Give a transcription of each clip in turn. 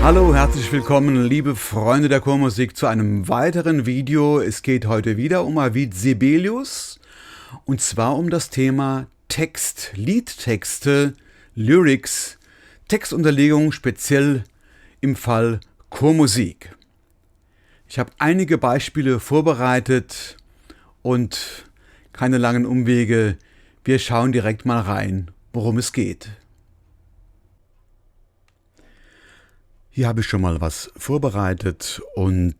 Hallo, herzlich willkommen, liebe Freunde der Chormusik, zu einem weiteren Video. Es geht heute wieder um Avid Sibelius und zwar um das Thema Text, Liedtexte, Lyrics, Textunterlegung, speziell im Fall Chormusik. Ich habe einige Beispiele vorbereitet und keine langen Umwege. Wir schauen direkt mal rein, worum es geht. Hier habe ich schon mal was vorbereitet und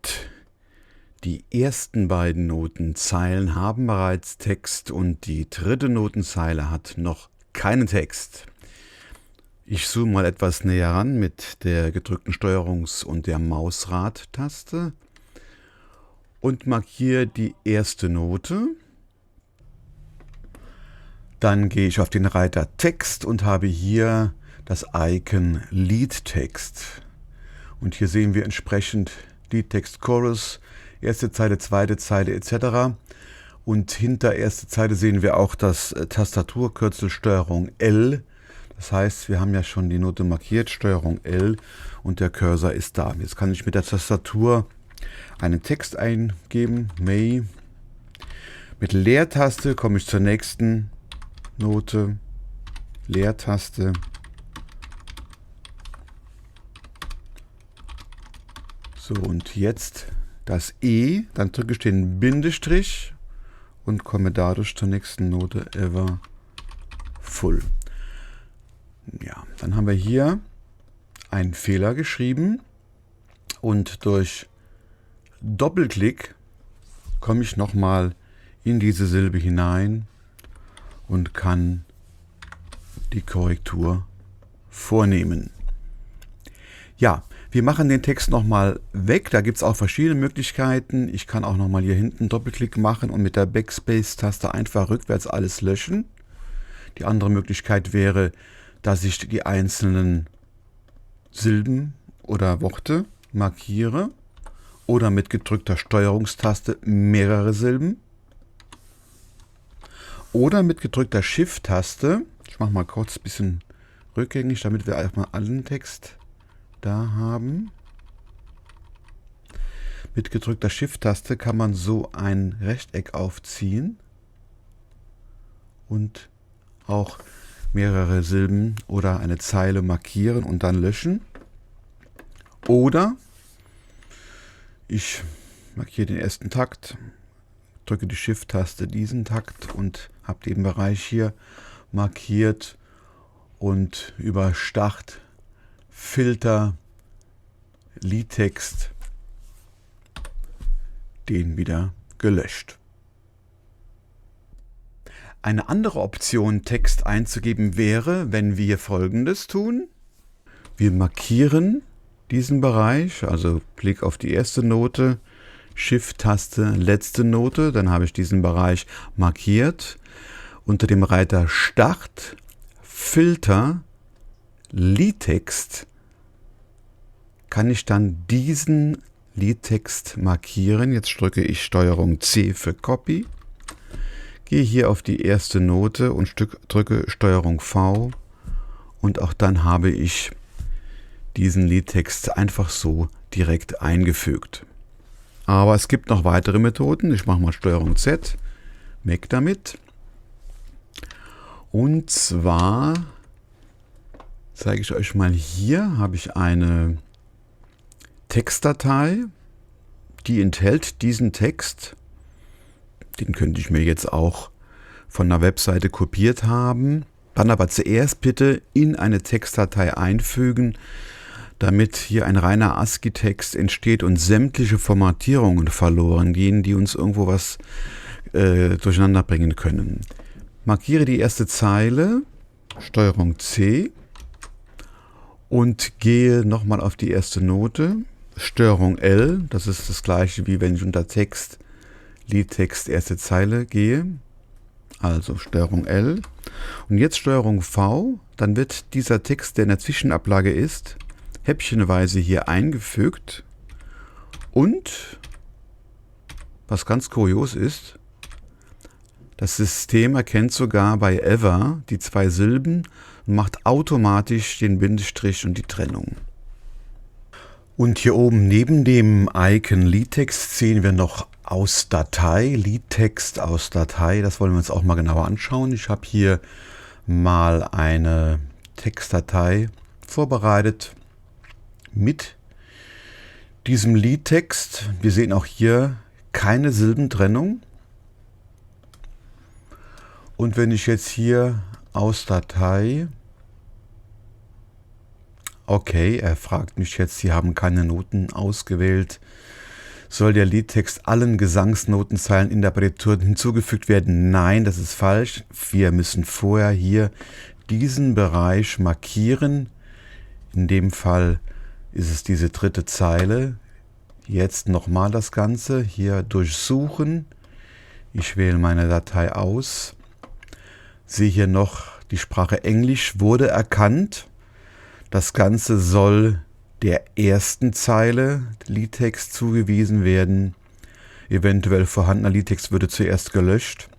die ersten beiden Notenzeilen haben bereits Text und die dritte Notenzeile hat noch keinen Text. Ich zoome mal etwas näher ran mit der gedrückten Steuerungs- und der Mausrad-Taste und markiere die erste Note. Dann gehe ich auf den Reiter Text und habe hier das Icon Liedtext. Und hier sehen wir entsprechend Liedtext Chorus, erste Zeile, zweite Zeile etc. Und hinter erste Zeile sehen wir auch das Tastaturkürzel Steuerung L. Das heißt, wir haben ja schon die Note markiert, Steuerung L, und der Cursor ist da. Jetzt kann ich mit der Tastatur einen Text eingeben, May. Mit Leertaste komme ich zur nächsten Note, Leertaste. So, und jetzt das E, dann drücke ich den Bindestrich und komme dadurch zur nächsten Note, Ever Full. Ja, dann haben wir hier einen Fehler geschrieben und durch Doppelklick komme ich nochmal in diese Silbe hinein und kann die Korrektur vornehmen. Ja, wir machen den Text nochmal weg. Da gibt es auch verschiedene Möglichkeiten. Ich kann auch nochmal hier hinten Doppelklick machen und mit der Backspace-Taste einfach rückwärts alles löschen. Die andere Möglichkeit wäre, dass ich die einzelnen Silben oder Worte markiere oder mit gedrückter Steuerungstaste mehrere Silben oder mit gedrückter Shift-Taste. Ich mache mal kurz ein bisschen rückgängig, damit wir erstmal allen Text da haben. Mit gedrückter Shift-Taste kann man so ein Rechteck aufziehen und auch mehrere Silben oder eine Zeile markieren und dann löschen. Oder ich markiere den ersten Takt, drücke die Shift-Taste diesen Takt und habe den Bereich hier markiert und über Start, Filter, Liedtext, den wieder gelöscht. Eine andere Option, Text einzugeben, wäre, wenn wir Folgendes tun. Wir markieren diesen Bereich, also Klick auf die erste Note, Shift-Taste, letzte Note, dann habe ich diesen Bereich markiert. Unter dem Reiter Start, Filter, Liedtext kann ich dann diesen Liedtext markieren. Jetzt drücke ich Steuerung C für Copy, gehe hier auf die erste Note und drücke Steuerung V und auch dann habe ich diesen Liedtext einfach so direkt eingefügt. Aber es gibt noch weitere Methoden. Ich mache mal Steuerung Z, weg damit. Und zwar zeige ich euch mal, hier habe ich eine Textdatei, die enthält diesen Text. Den könnte ich mir jetzt auch von einer Webseite kopiert haben. Dann aber zuerst bitte in eine Textdatei einfügen, damit hier ein reiner ASCII-Text entsteht und sämtliche Formatierungen verloren gehen, die uns irgendwo was durcheinander bringen können. Markiere die erste Zeile, Steuerung C, und gehe nochmal auf die erste Note, Steuerung L, das ist das gleiche wie wenn ich unter Text, Liedtext, erste Zeile gehe, also Steuerung L. Und jetzt Steuerung V, dann wird dieser Text, der in der Zwischenablage ist, häppchenweise hier eingefügt und, was ganz kurios ist, das System erkennt sogar bei Ever die zwei Silben und macht automatisch den Bindestrich und die Trennung. Und hier oben neben dem Icon Liedtext sehen wir noch aus Datei, Liedtext aus Datei. Das wollen wir uns auch mal genauer anschauen. Ich habe hier mal eine Textdatei vorbereitet mit diesem Liedtext. Wir sehen auch hier keine Silbentrennung. Und wenn ich jetzt hier aus Datei, okay, er fragt mich jetzt, Sie haben keine Noten ausgewählt. Soll der Liedtext allen Gesangsnotenzeilen in der Partitur hinzugefügt werden? Nein, das ist falsch. Wir müssen vorher hier diesen Bereich markieren. In dem Fall ist es diese dritte Zeile. Jetzt nochmal das Ganze. Hier durchsuchen. Ich wähle meine Datei aus. Sehe hier noch, die Sprache Englisch wurde erkannt. Das Ganze soll der ersten Zeile Liedtext zugewiesen werden. Eventuell vorhandener Liedtext würde zuerst gelöscht.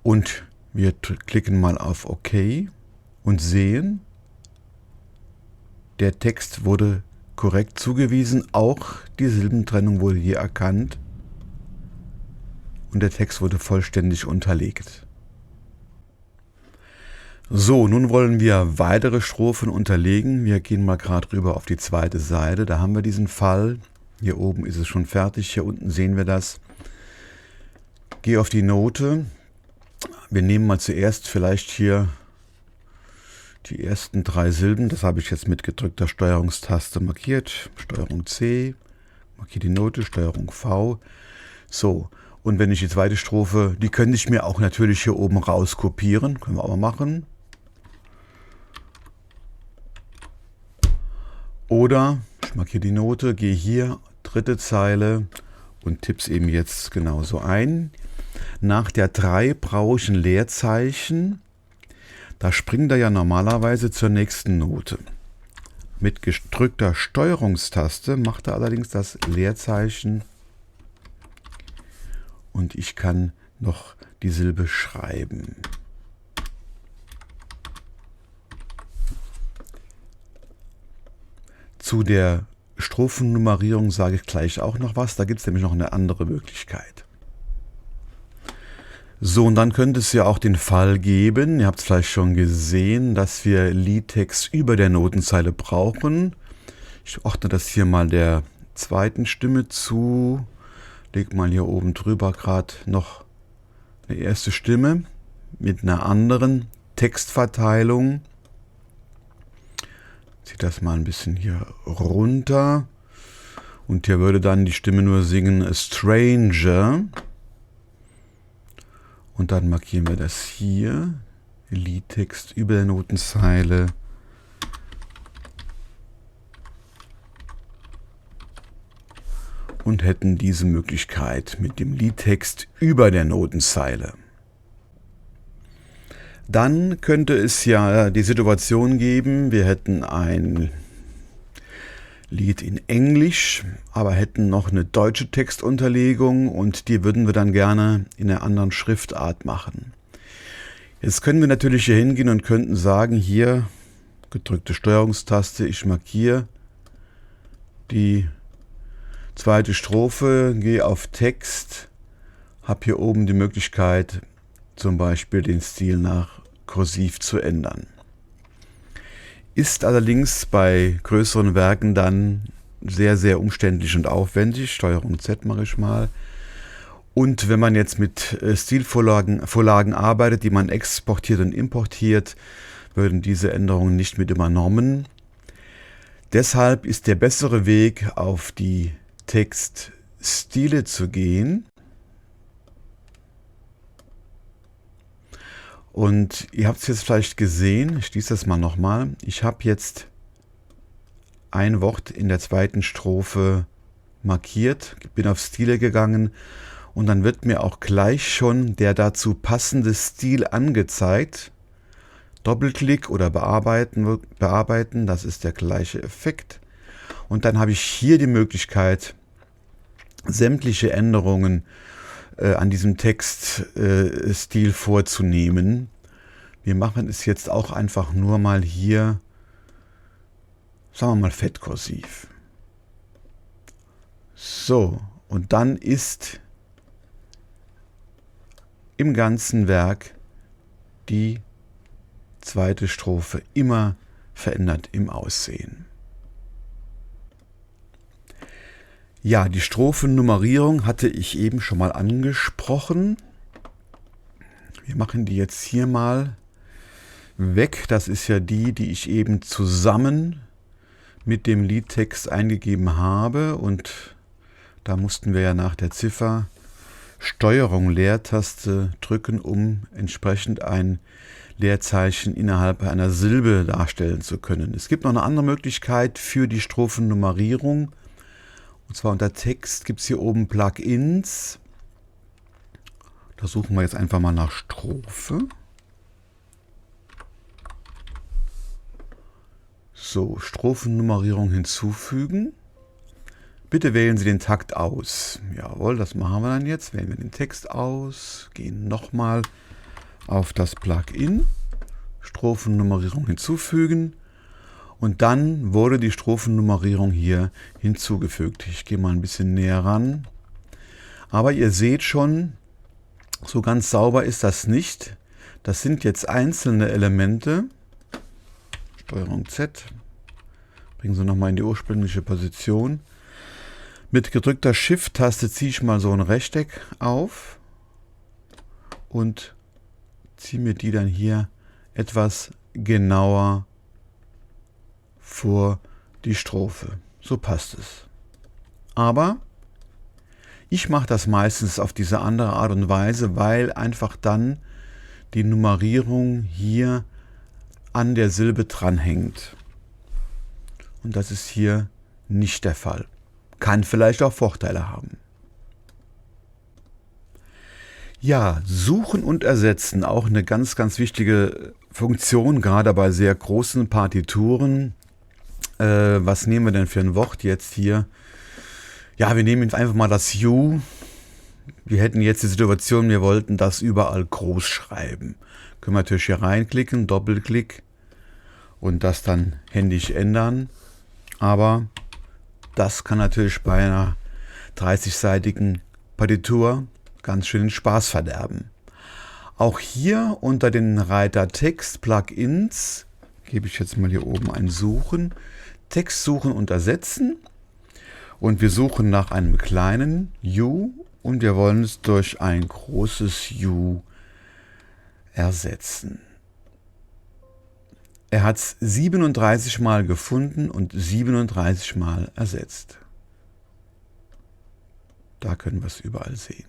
Und wir klicken mal auf OK und sehen, der Text wurde korrekt zugewiesen. Auch die Silbentrennung wurde hier erkannt. Und der Text wurde vollständig unterlegt. So, nun wollen wir weitere Strophen unterlegen. Wir gehen mal gerade rüber auf die zweite Seite. Da haben wir diesen Fall. Hier oben ist es schon fertig. Hier unten sehen wir das. Gehe auf die Note. Wir nehmen mal zuerst vielleicht hier die ersten 3 Silben. Das habe ich jetzt mit gedrückter Steuerungstaste markiert. Steuerung C. Markiere die Note. Steuerung V. So. Und wenn ich die zweite Strophe, die könnte ich mir auch natürlich hier oben rauskopieren. Können wir auch mal machen. Oder ich markiere die Note, gehe hier, dritte Zeile und tippe es eben jetzt genauso ein. Nach der 3 brauche ich ein Leerzeichen. Da springt er ja normalerweise zur nächsten Note. Mit gedrückter Steuerungstaste macht er allerdings das Leerzeichen. Und ich kann noch die Silbe schreiben. Zu der Strophennummerierung sage ich gleich auch noch was. Da gibt es nämlich noch eine andere Möglichkeit. So, und dann könnte es ja auch den Fall geben, ihr habt es vielleicht schon gesehen, dass wir Liedtext über der Notenzeile brauchen. Ich ordne das hier mal der zweiten Stimme zu. Leg mal hier oben drüber gerade noch eine erste Stimme mit einer anderen Textverteilung. Ziehe das mal ein bisschen hier runter. Und hier würde dann die Stimme nur singen A Stranger. Und dann markieren wir das hier. Liedtext über der Notenzeile. Und hätten diese Möglichkeit mit dem Liedtext über der Notenzeile. Dann könnte es ja die Situation geben, wir hätten ein Lied in Englisch, aber hätten noch eine deutsche Textunterlegung und die würden wir dann gerne in einer anderen Schriftart machen. Jetzt können wir natürlich hier hingehen und könnten sagen, hier gedrückte Steuerungstaste, ich markiere die zweite Strophe, gehe auf Text, habe hier oben die Möglichkeit, zum Beispiel den Stil nach kursiv zu ändern. Ist allerdings bei größeren Werken dann sehr, sehr umständlich und aufwendig. Steuerung Z mache ich mal. Und wenn man jetzt mit Stilvorlagen arbeitet, die man exportiert und importiert, würden diese Änderungen nicht mit übernommen. Deshalb ist der bessere Weg, auf die Textstile zu gehen. Und ihr habt es jetzt vielleicht gesehen, ich schließe das mal nochmal. Ich habe jetzt ein Wort in der zweiten Strophe markiert, bin auf Stile gegangen und dann wird mir auch gleich schon der dazu passende Stil angezeigt. Doppelklick oder bearbeiten, das ist der gleiche Effekt. Und dann habe ich hier die Möglichkeit, sämtliche Änderungen an diesem Textstil vorzunehmen. Wir machen es jetzt auch einfach nur mal hier sagen wir mal fettkursiv. So, und dann ist im ganzen Werk die zweite Strophe immer verändert im Aussehen. Ja, die Strophennummerierung hatte ich eben schon mal angesprochen. Wir machen die jetzt hier mal weg. Das ist ja die ich eben zusammen mit dem Liedtext eingegeben habe. Und da mussten wir ja nach der Ziffer Steuerung Leertaste drücken, um entsprechend ein Leerzeichen innerhalb einer Silbe darstellen zu können. Es gibt noch eine andere Möglichkeit für die Strophennummerierung. Und zwar unter Text gibt es hier oben Plugins. Da suchen wir jetzt einfach mal nach Strophe. So, Strophennummerierung hinzufügen. Bitte wählen Sie den Takt aus. Jawohl, das machen wir dann jetzt. Wählen wir den Text aus, gehen nochmal auf das Plugin, Strophennummerierung hinzufügen. Und dann wurde die Strophennummerierung hier hinzugefügt. Ich gehe mal ein bisschen näher ran. Aber ihr seht schon, so ganz sauber ist das nicht. Das sind jetzt einzelne Elemente. Steuerung Z. Bringen Sie nochmal in die ursprüngliche Position. Mit gedrückter Shift-Taste ziehe ich mal so ein Rechteck auf und ziehe mir die dann hier etwas genauer vor die Strophe. So passt es. Aber ich mache das meistens auf diese andere Art und Weise, weil einfach dann die Nummerierung hier an der Silbe dranhängt. Und das ist hier nicht der Fall. Kann vielleicht auch Vorteile haben. Ja, suchen und ersetzen, auch eine ganz, ganz wichtige Funktion, gerade bei sehr großen Partituren. Was nehmen wir denn für ein Wort jetzt hier? Ja, wir nehmen jetzt einfach mal das You. Wir hätten jetzt die Situation, wir wollten das überall groß schreiben. Können wir natürlich hier reinklicken, Doppelklick und das dann händisch ändern. Aber das kann natürlich bei einer 30-seitigen Partitur ganz schön den Spaß verderben. Auch hier unter den Reiter Text Plugins gebe ich jetzt mal hier oben ein Suchen. Text suchen und ersetzen. Und wir suchen nach einem kleinen U und wir wollen es durch ein großes U ersetzen. Er hat es 37 Mal gefunden und 37 Mal ersetzt. Da können wir es überall sehen.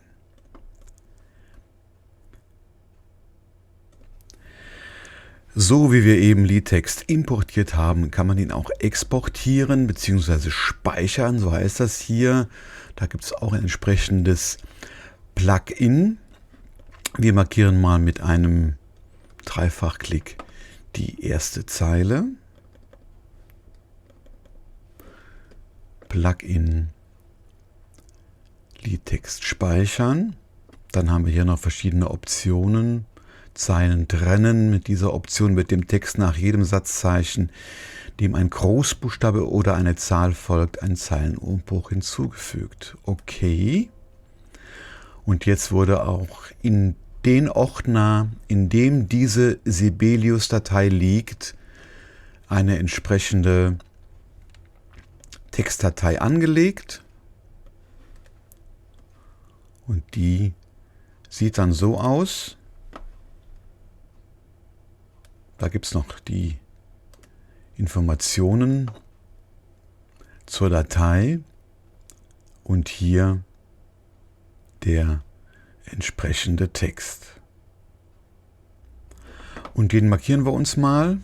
So wie wir eben Liedtext importiert haben, kann man ihn auch exportieren bzw. speichern, so heißt das hier. Da gibt es auch ein entsprechendes Plugin. Wir markieren mal mit einem Dreifachklick die erste Zeile. Plugin Liedtext speichern. Dann haben wir hier noch verschiedene Optionen. Zeilen trennen. Mit dieser Option wird dem Text nach jedem Satzzeichen, dem ein Großbuchstabe oder eine Zahl folgt, ein Zeilenumbruch hinzugefügt. Okay. Und jetzt wurde auch in den Ordner, in dem diese Sibelius-Datei liegt, eine entsprechende Textdatei angelegt. Und die sieht dann so aus. Da gibt es noch die Informationen zur Datei und hier der entsprechende Text. Und den markieren wir uns mal.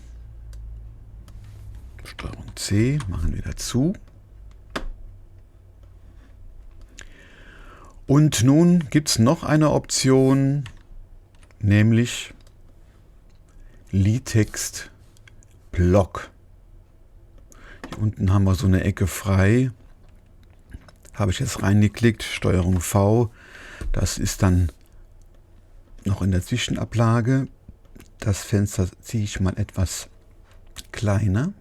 Steuerung C, machen wir dazu. Und nun gibt es noch eine Option, nämlich Liedtext Block. Hier unten haben wir so eine Ecke frei. Habe ich jetzt reingeklickt, Steuerung V. Das ist dann noch in der Zwischenablage. Das Fenster ziehe ich mal etwas kleiner.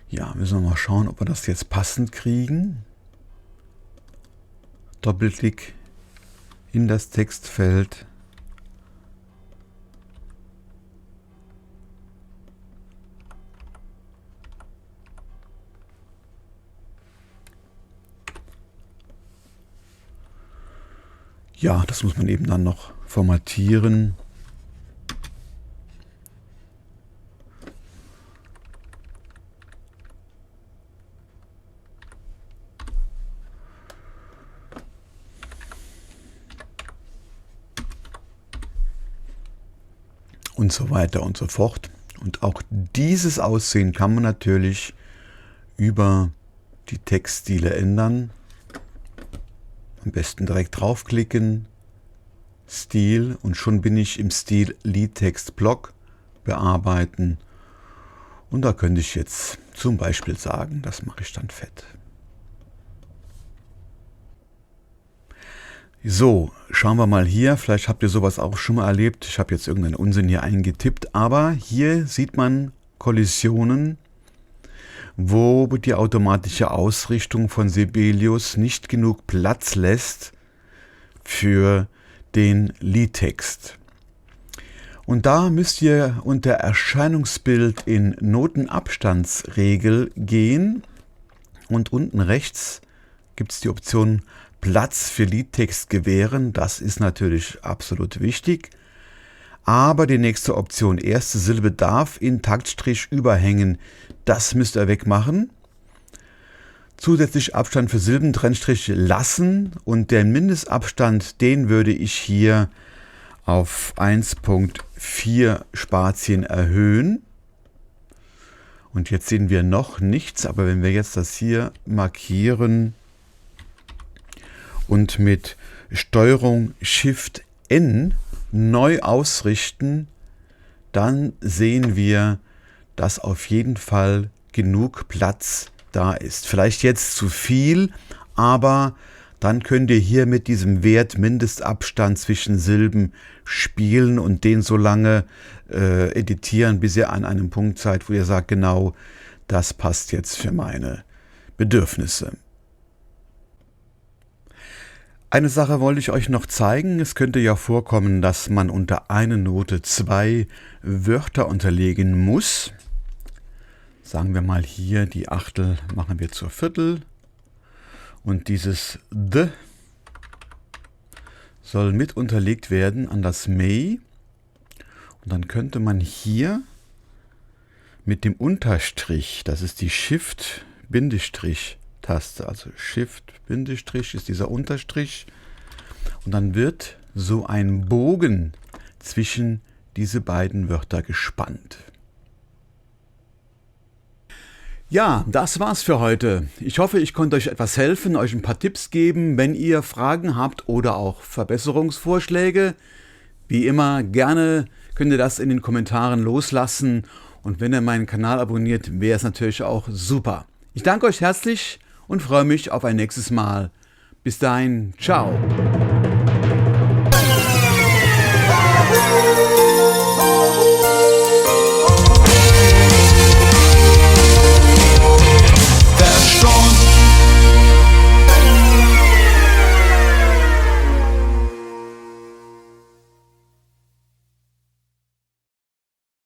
Ja, müssen wir mal schauen, ob wir das jetzt passend kriegen. Doppelklick in das Textfeld. Ja, das muss man eben dann noch formatieren. Und so weiter und so fort. Und auch dieses Aussehen kann man natürlich über die Textstile ändern. Am besten direkt draufklicken, Stil, und schon bin ich im Stil Liedtext Block bearbeiten. Und da könnte ich jetzt zum Beispiel sagen, das mache ich dann fett. So, schauen wir mal hier. Vielleicht habt ihr sowas auch schon mal erlebt. Ich habe jetzt irgendeinen Unsinn hier eingetippt, aber hier sieht man Kollisionen, wo die automatische Ausrichtung von Sibelius nicht genug Platz lässt für den Liedtext. Und da müsst ihr unter Erscheinungsbild in Notenabstandsregel gehen und unten rechts gibt es die Option Platz für Liedtext gewähren. Das ist natürlich absolut wichtig. Aber die nächste Option, erste Silbe darf in Taktstrich überhängen, das müsst ihr wegmachen. Zusätzlich Abstand für Silbentrennstriche lassen und den Mindestabstand, den würde ich hier auf 1,4 Spazien erhöhen. Und jetzt sehen wir noch nichts, aber wenn wir jetzt das hier markieren und mit Steuerung Shift N neu ausrichten, dann sehen wir, dass auf jeden Fall genug Platz da ist. Vielleicht jetzt zu viel, aber dann könnt ihr hier mit diesem Wert Mindestabstand zwischen Silben spielen und den so lange editieren, bis ihr an einem Punkt seid, wo ihr sagt, genau, das passt jetzt für meine Bedürfnisse. Eine Sache wollte ich euch noch zeigen. Es könnte ja vorkommen, dass man unter eine Note 2 Wörter unterlegen muss. Sagen wir mal hier, die Achtel machen wir zur Viertel. Und dieses D soll mit unterlegt werden an das May. Und dann könnte man hier mit dem Unterstrich, das ist die Shift-Taste, also Shift- ist dieser Unterstrich. Und dann wird so ein Bogen zwischen diese beiden Wörter gespannt. Ja, das war's für heute. Ich hoffe, ich konnte euch etwas helfen, euch ein paar Tipps geben. Wenn ihr Fragen habt oder auch Verbesserungsvorschläge, wie immer, gerne könnt ihr das in den Kommentaren loslassen. Und wenn ihr meinen Kanal abonniert, wäre es natürlich auch super. Ich danke euch herzlich und freue mich auf ein nächstes Mal. Bis dahin, ciao.